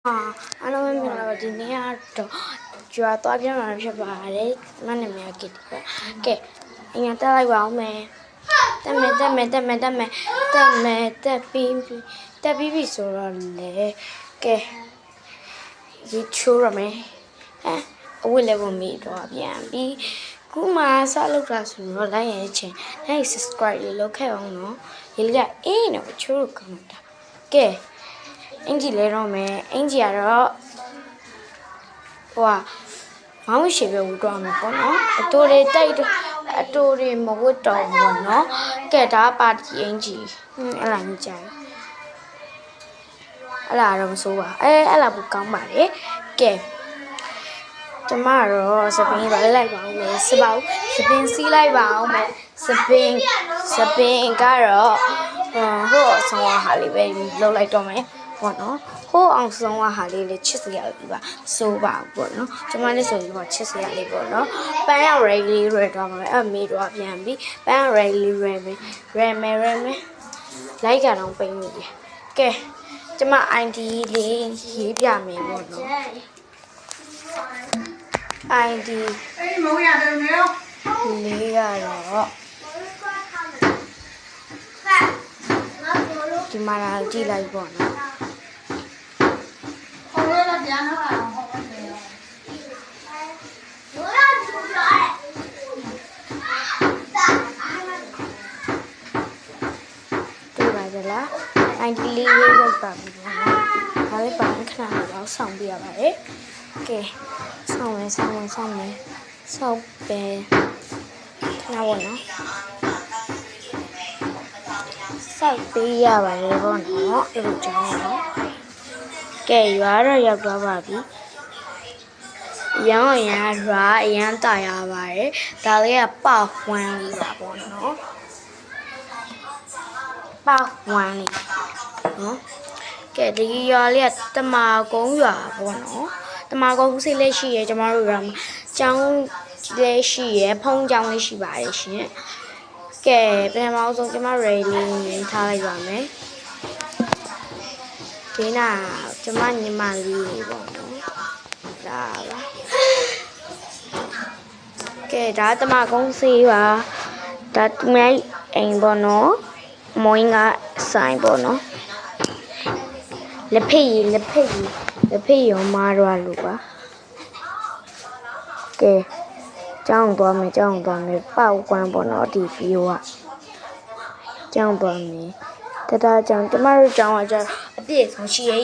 အားလုံးပဲမင်္ဂလာပါဒီနေ့ကတော့ကျွာသွားပြန်မှာဖြစ်ပါတယ်မနက်များကစ်ပါကဲအရင်တက်လိုက်ပါအောင်မယ်တက်ပြီးပြီဆိုတော့လေကဲရေချိုးရမယ်အဝတ်လည်းဝင်ပြီးတော့ပြန်ပြီးခုမှစလုပ်တာဆိုတော့ like ရချင်း like subscribe လေးလုပ်ခဲ့အောင်နော်ရေလေးကအေးနော်ချိုးလို့ကောင်းတာကဲအင်ဂျီလဲတော့မယ်အင်ဂျီကတော့မောင်းရှိပဲဝတ်တော့မယ်ပေါ့နော်အတူတွေမဝတ်တော့ဘူးပေါ့နော်ကဲဒါပါတီအင်ဂျီအဲ့လာမကြိုက်အဲ့လာတော့မစိုးပါအဲ့လာဘူးကောင်းပါလေကဲကျမတော့စပင်းလိုက်ပါအောင်မယ်စပင်းစီးလိုက်ပါအောင်မယ်စပင်းကတော့ဟိုအဆောင်ဟာလေးပဲလုပ်လိုက်တော့မယ်ပေါ့နော်ဟိုအောင်ဆုံးဟာလေးလေချစ်စရာလေးပါစိုးပါပေါ့နော်ကျမလည်းဆိုရင်တော့ချစ်စရာလေးပေါ့နော်ပန်းရောက်ရဲလေးရဲတော့မှာအမေတော့ပြန်ပြီးပန်းရောက်ရဲလေးရဲမယ်လိုက်ကတော့ပိန်နေပြီကဲကျမ ID လေးရေးပြမယ်ပေါ့နော် ID မုံရတယ်နော်လေးကတော့ဒီမှာလာကြည့်လိုက်ပေါ့နော်ခေါ်ရပြန်လာအောင်ဟောတယ်တွေ့ပါကြလား ID လေးရေးလိုက်ပါပြီပေါ့နော်ဒါလေးပါခဏတော့ဆောင်းပြရပါတယ်ကဲဆောင်းမယ်ဆောက်ပဲခဏပေါ့နော်စိုက်ပေးရပါတယ်ပေါ့နော်အဲ့လိုကြောင်းနော်ကဲရွာတော့ရောက်သွားပါပြီရောင်းရွာအရန်တာရပါတယ်ဒါလေးကပေါက်ဝမ်းလေးပါပေါ့နော်ပေါက်ဝမ်းလေးနော်ကဲဒီရွာလေးကတမာကုန်းရွာပေါ့နော်တမာကုန်းစိတ်လေးရှိရဲကျမတို့ရွာမှာကျောင်းလေးရှိရဲဖုံးကျောင်းလေးရှိပါတယ်ရှင်ကဲပြန်မအောင်ဆုံးကျမရေလေးထားလိုက်ပါမယ်ဒီနာကျမညီမလေးပေါ့နော်ဒါပါကဲဒါတမကုန်းစီပါဒါသူမအိမ်ပေါ့နော်မွင်းကဆိုင်ပေါ့နော်လက်ဖေးရောမားတော့လို့ပါကဲကျောင်းသွားမယ်ပေါက်ကွမ်းပေါ့နော်ဒီဗီဒီယိုကကျောင်းသွားမယ်တဒါကျောင်းကျမတို့ကျောင်းကကျအပြည့်ဆုံးရှိရဲ့